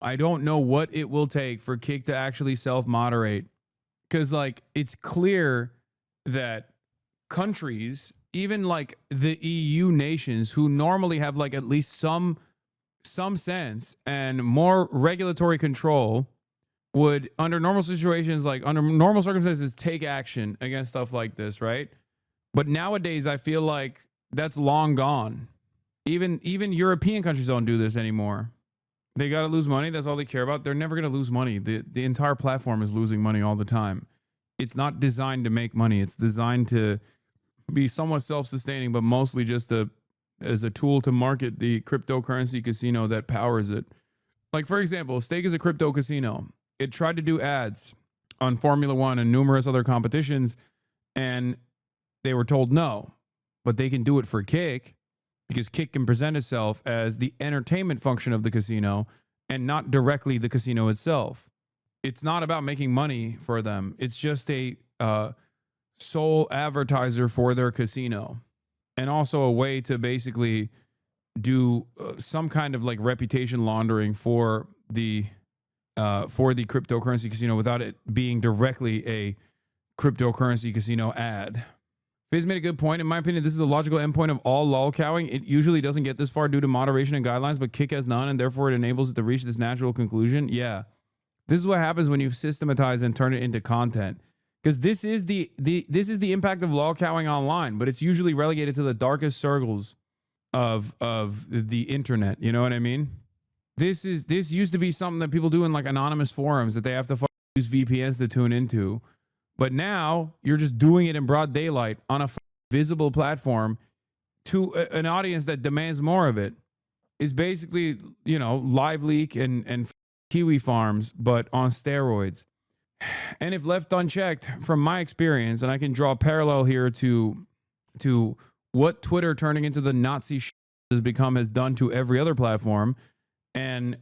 I don't know what it will take for Kick to actually self-moderate, because like it's clear that countries, even like the EU nations, who normally have like at least some sense and more regulatory control, would under normal situations, like under normal circumstances, take action against stuff like this, right? But nowadays I feel like that's long gone. Even European countries don't do this anymore. They got to lose money. That's all they care about. They're never going to lose money. The entire platform is losing money all the time. It's not designed to make money. It's designed to be somewhat self-sustaining, but mostly just as a tool to market the cryptocurrency casino that powers it. Like, for example, Stake is a crypto casino. It tried to do ads on Formula One and numerous other competitions, and they were told no. But they can do it for Kick, because Kick can present itself as the entertainment function of the casino and not directly the casino itself. It's not about making money for them. It's just a sole advertiser for their casino, and also a way to basically do some kind of like reputation laundering for the cryptocurrency casino without it being directly a cryptocurrency casino ad. Fizz made a good point. In my opinion, this is the logical endpoint of all lolcowing. It usually doesn't get this far due to moderation and guidelines, but Kick has none, and therefore it enables it to reach this natural conclusion. Yeah. This is what happens when you systematize and turn it into content. Because this is the impact of lolcowing online, but it's usually relegated to the darkest circles of the internet. You know what I mean? This used to be something that people do in like anonymous forums that they have to use VPNs to tune into. But now you're just doing it in broad daylight on a visible platform to an audience that demands more of it. It's basically, you know, Live Leak and Kiwi Farms, but on steroids. And if left unchecked, from my experience, and I can draw a parallel here to what Twitter turning into the Nazi has done to every other platform, and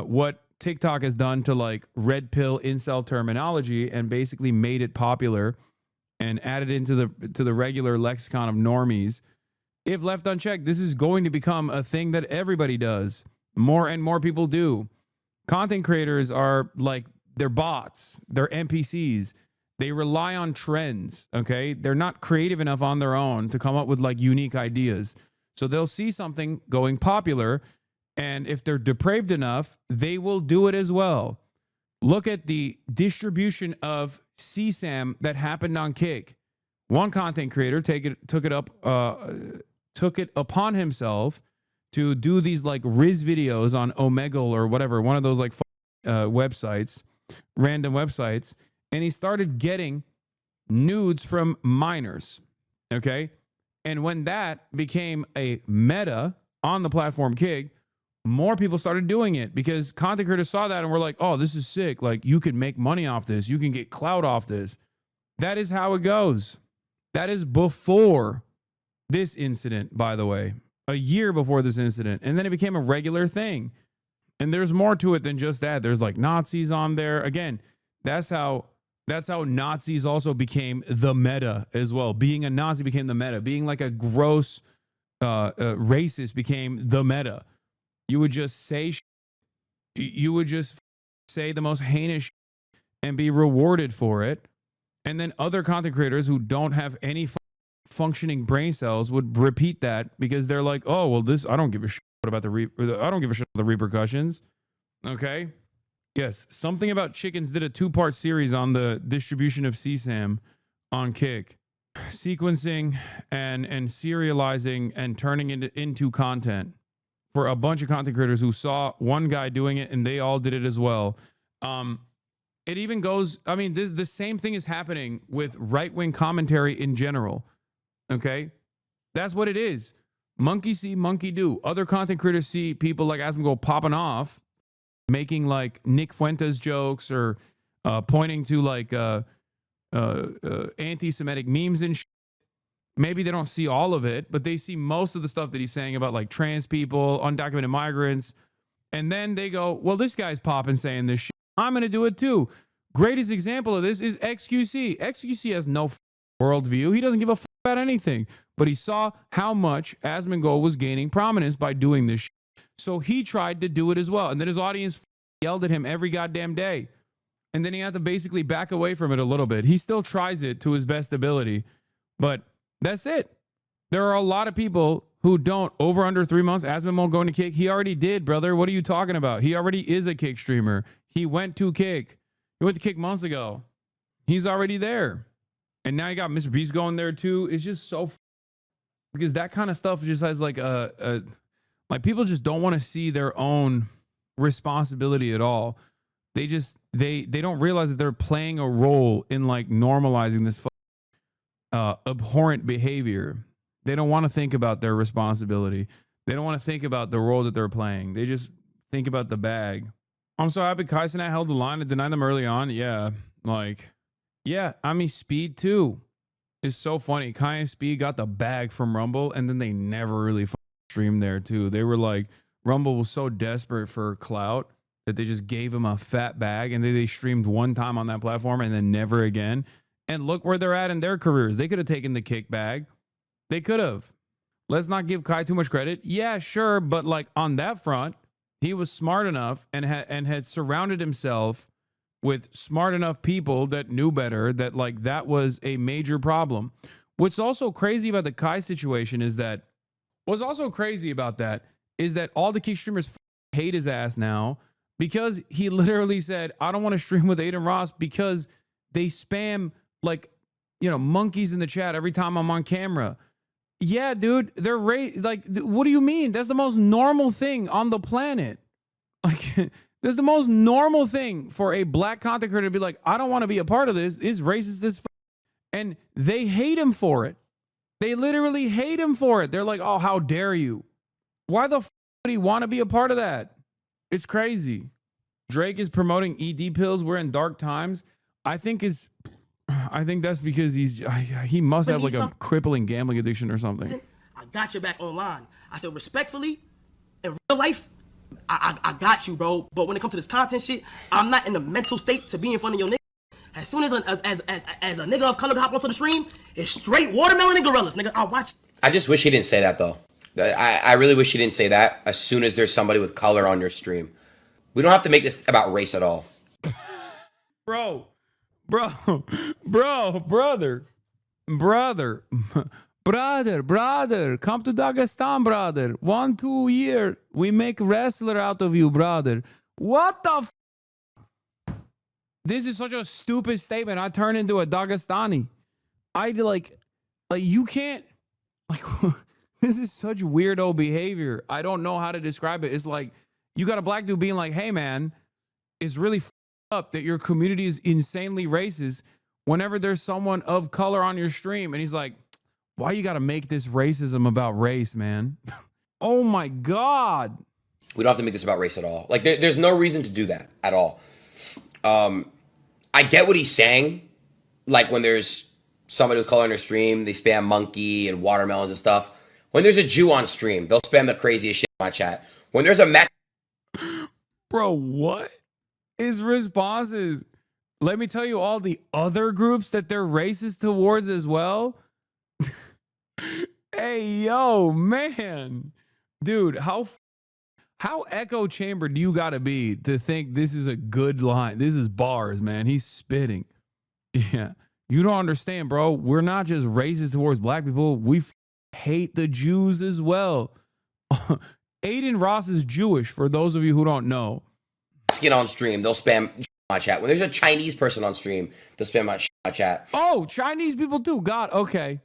what TikTok has done to like red pill incel terminology and basically made it popular and added into the regular lexicon of normies. If left unchecked, this is going to become a thing that everybody does. More and more people do. Content creators are like, they're bots, they're NPCs. They rely on trends, okay? They're not creative enough on their own to come up with like unique ideas. So they'll see something going popular, and if they're depraved enough, they will do it as well. Look at the distribution of CSAM that happened on Kick. One content creator took it upon himself to do these like Riz videos on Omegle or whatever, one of those like websites, random websites, and he started getting nudes from minors. Okay, and when that became a meta on the platform Kick, more people started doing it because content creators saw that and were like, oh, this is sick. Like, you can make money off this. You can get clout off this. That is how it goes. That is before this incident, by the way, a year before this incident. And then it became a regular thing. And there's more to it than just that. There's like Nazis on there. Again, that's how Nazis also became the meta as well. Being a Nazi became the meta. Being like a gross racist became the meta. You would just say the most heinous and be rewarded for it. And then other content creators who don't have any functioning brain cells would repeat that because they're like, oh, well, this, I don't give a shit about I don't give a shit about the repercussions. Okay. Yes. Something About Chickens did a 2-part series on the distribution of CSAM on Kick. Sequencing and serializing and turning it into content for a bunch of content creators who saw one guy doing it and they all did it as well. It even goes, I mean, the same thing is happening with right-wing commentary in general. Okay? That's what it is. Monkey see, monkey do. Other content creators see people like Asmongold popping off, making like Nick Fuentes jokes or pointing to like anti-Semitic memes and shit. Maybe they don't see all of it, but they see most of the stuff that he's saying about like trans people, undocumented migrants. And then they go, well, this guy's popping saying this shit. I'm going to do it too. Greatest example of this is XQC. XQC has no worldview. He doesn't give a about anything, but he saw how much Asmongold was gaining prominence by doing this shit. So he tried to do it as well. And then his audience yelled at him every goddamn day. And then he had to basically back away from it a little bit. He still tries it to his best ability, but that's it. There are a lot of people who don't, over under 3 months, Asmon won't go into Kick. He already did, brother. What are you talking about? He already is a Kick streamer. He went to Kick. He went to Kick months ago. He's already there. And now you got Mr. Beast going there too. It's just so because that kind of stuff just has like like people just don't want to see their own responsibility at all. They just they don't realize that they're playing a role in like normalizing this abhorrent behavior. They don't want to think about their responsibility. They don't want to think about the role that they're playing. They just think about the bag. I'm so happy Kai Cenat held the line and denied them early on. Yeah, like, yeah, I mean, Speed too. It's so funny. Kai and Speed got the bag from Rumble, and then they never really streamed there too. They were like, Rumble was so desperate for clout that they just gave him a fat bag, and they streamed one time on that platform and then never again. And look where they're at in their careers. They could have taken the Kick bag. They could have. Let's not give Kai too much credit. Yeah, sure, but like on that front, he was smart enough and had surrounded himself with smart enough people that knew better, that like that was a major problem. What's also crazy about the Kai situation is that all the Kick streamers hate his ass now because he literally said, I don't want to stream with Aiden Ross because they spam like, you know, monkeys in the chat every time I'm on camera. Yeah, dude, they're like, what do you mean? That's the most normal thing on the planet. Like, that's the most normal thing for a black content creator to be like, I don't want to be a part of this. It's racist as fuck. And they hate him for it. They literally hate him for it. They're like, oh, how dare you? Why the fuck would he want to be a part of that? It's crazy. Drake is promoting ED pills. We're in dark times. I think that's because he must have like a crippling gambling addiction or something. I got your back online. I said, respectfully, in real life, I got you, bro. But when it comes to this content shit, I'm not in the mental state to be in front of your nigga. As soon as a nigga of color hop onto the stream, it's straight watermelon and gorillas, nigga. I'll watch. I just wish he didn't say that, though. I really wish he didn't say that as soon as there's somebody with color on your stream. We don't have to make this about race at all. Brother, come to Dagestan, brother. 1-2 year, we make wrestler out of you, brother. What the This is such a stupid statement. I turn into a Dagestani. I like you can't, like, this is such weirdo behavior. I don't know how to describe it. It's like, you got a black dude being like, hey man, it's really up that your community is insanely racist whenever there's someone of color on your stream. And he's like, why you got to make this racism about race, man? Oh my God. We don't have to make this about race at all. Like, there's no reason to do that at all. I get what he's saying. Like, when there's somebody with color on their stream, they spam monkey and watermelons and stuff. When there's a Jew on stream, they'll spam the craziest shit in my chat. When there's a Bro, what? His response is, let me tell you all the other groups that they're racist towards as well. Hey, yo, man. Dude, how echo chamber do you got to be to think this is a good line? This is bars, man. He's spitting. Yeah. You don't understand, bro. We're not just racist towards black people. We hate the Jews as well. Aiden Ross is Jewish, for those of you who don't know. Skin on stream, they'll spam my chat. When there's a Chinese person on stream, they'll spam my chat. Oh, Chinese people too. God, okay.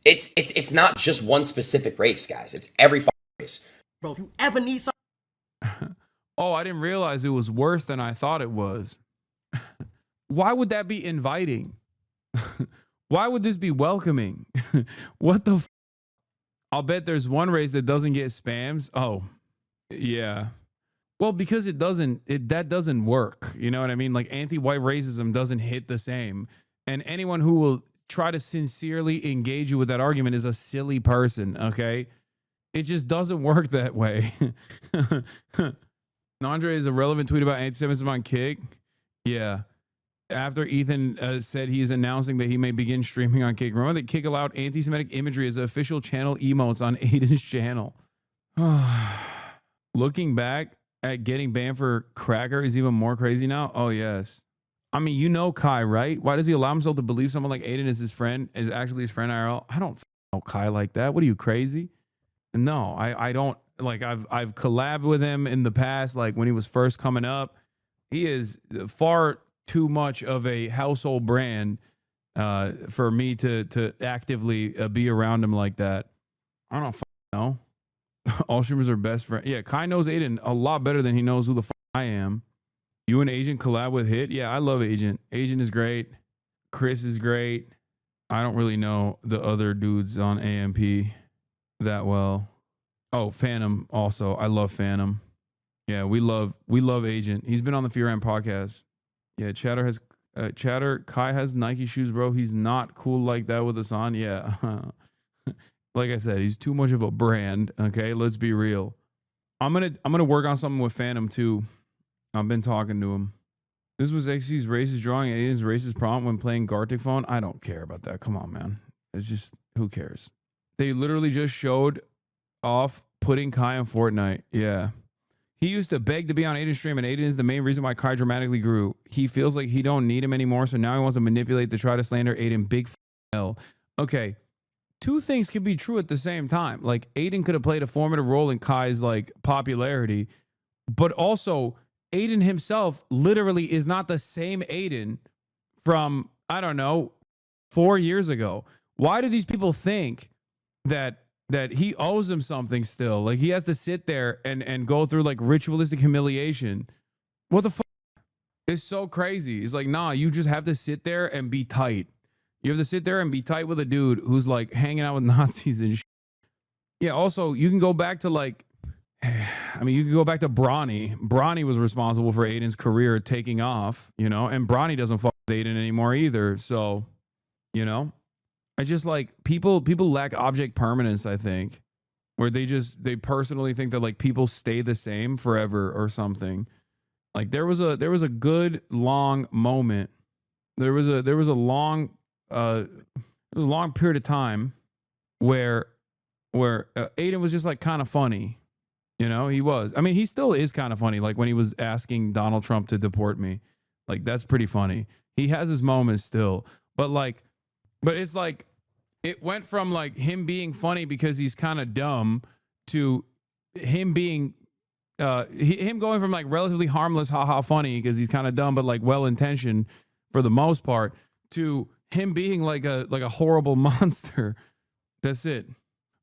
It's not just one specific race, guys. It's every race. Bro, if you ever need something. Oh, I didn't realize it was worse than I thought it was. Why would that be inviting? Why would this be welcoming? What the I'll bet there's one race that doesn't get spams. Oh, yeah. Well, because that doesn't work. You know what I mean? Like, anti-white racism doesn't hit the same. And anyone who will try to sincerely engage you with that argument is a silly person, okay? It just doesn't work that way. Andre is a relevant tweet about anti-Semitism on Kick. Yeah. After Ethan said he is announcing that he may begin streaming on Kick. Remember that Kick allowed anti-Semitic imagery as official channel emotes on Aiden's channel. Looking back at getting banned for cracker is even more crazy now. Oh yes. I mean, you know Kai, right? Why does he allow himself to believe someone like Aiden is his friend, is actually his friend IRL? I don't know Kai like that. What are you, crazy? No, I don't. Like, I've collabed with him in the past, like when he was first coming up. He is far too much of a household brand for me to actively be around him like that. I don't know. All streamers are best friends. Yeah, Kai knows Aiden a lot better than he knows who the I am. You and Agent collab with Hit? Yeah, I love Agent. Agent is great. Chris is great. I don't really know the other dudes on AMP that well. Oh, Phantom also. I love Phantom. Yeah, we love Agent. He's been on the Fear Ant podcast. Yeah, Chatter Kai has Nike shoes, bro. He's not cool like that with us on. Yeah. Like I said, he's too much of a brand. Okay, let's be real. I'm gonna work on something with Phantom too. I've been talking to him. This was XC's racist drawing and Aiden's racist prompt when playing Gartic phone. I don't care about that. Come on, man. It's just, who cares? They literally just showed off putting Kai in Fortnite. Yeah. He used to beg to be on Aiden's stream, and Aiden is the main reason why Kai dramatically grew. He feels like he don't need him anymore, so now he wants to manipulate to try to slander Aiden. Big L. Okay. Two things could be true at the same time. Like, Aiden could have played a formative role in Kai's like popularity, but also Aiden himself literally is not the same Aiden from, I don't know, 4 years ago. Why do these people think that he owes them something still? Like, he has to sit there and go through like ritualistic humiliation. What the fuck? It's so crazy. It's like, nah, you just have to sit there and be tight. You have to sit there and be tight with a dude who's like hanging out with Nazis and shit. Yeah, also, you can go back to like, I mean, you can go back to Bronny. Bronny was responsible for Aiden's career taking off, you know, and Bronny doesn't fuck with Aiden anymore either. So, you know, I just like people lack object permanence, I think, where they personally think that like people stay the same forever or something. Like there was a good long moment. There was a long period of time where Aiden was just like kind of funny. You know, he was. I mean, he still is kind of funny. Like when he was asking Donald Trump to deport me, like that's pretty funny. He has his moments still, but it's like it went from like him being funny because he's kind of dumb to him being him going from like relatively harmless, haha, funny because he's kind of dumb but like well intentioned for the most part, to him being like a horrible monster. That's it.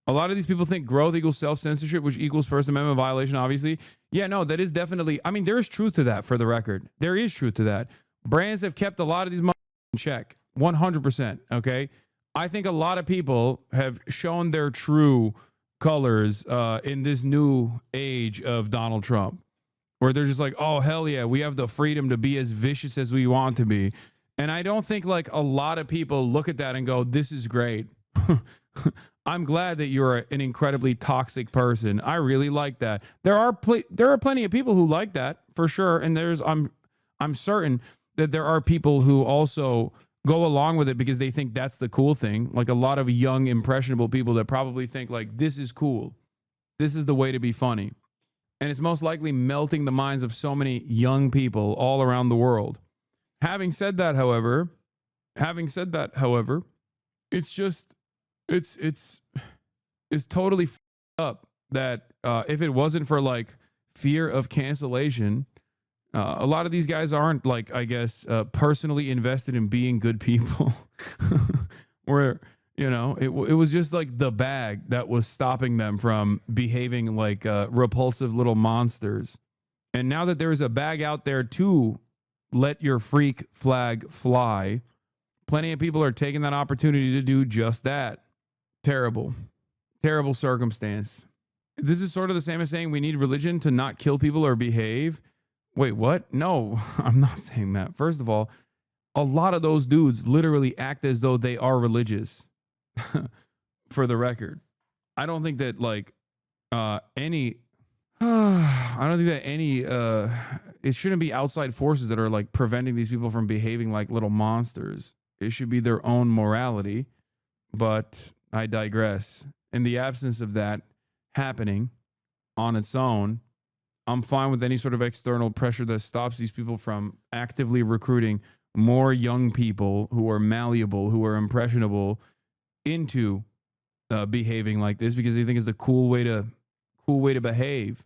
A lot of these people think growth equals self-censorship, which equals First Amendment violation, obviously. Yeah, no, that is definitely, I mean, there is truth to that, for the record. There is truth to that. Brands have kept a lot of these in check, 100%, okay? I think a lot of people have shown their true colors in this new age of Donald Trump, where they're just like, oh, hell yeah, we have the freedom to be as vicious as we want to be. And I don't think like a lot of people look at that and go, this is great. I'm glad that you're an incredibly toxic person. I really like that. There are plenty of people who like that for sure, and I'm certain that there are people who also go along with it because they think that's the cool thing. Like a lot of young impressionable people that probably think like, this is cool. This is the way to be funny. And it's most likely melting the minds of so many young people all around the world. Having said that, however, it's just it's totally up that if it wasn't for like fear of cancellation, a lot of these guys aren't like, I guess, personally invested in being good people. Where, you know, it was just like the bag that was stopping them from behaving like repulsive little monsters. And now that there is a bag out there to let your freak flag fly, plenty of people are taking that opportunity to do just that. Terrible circumstance. This is sort of the same as saying we need religion to not kill people or behave. Wait, what? No, I'm not saying that. First of all, a lot of those dudes literally act as though they are religious. For the record, I don't think that like any it shouldn't be outside forces that are like preventing these people from behaving like little monsters. It should be their own morality. But I digress. In the absence of that happening on its own, I'm fine with any sort of external pressure that stops these people from actively recruiting more young people who are malleable, who are impressionable into behaving like this because they think it's a cool way to behave.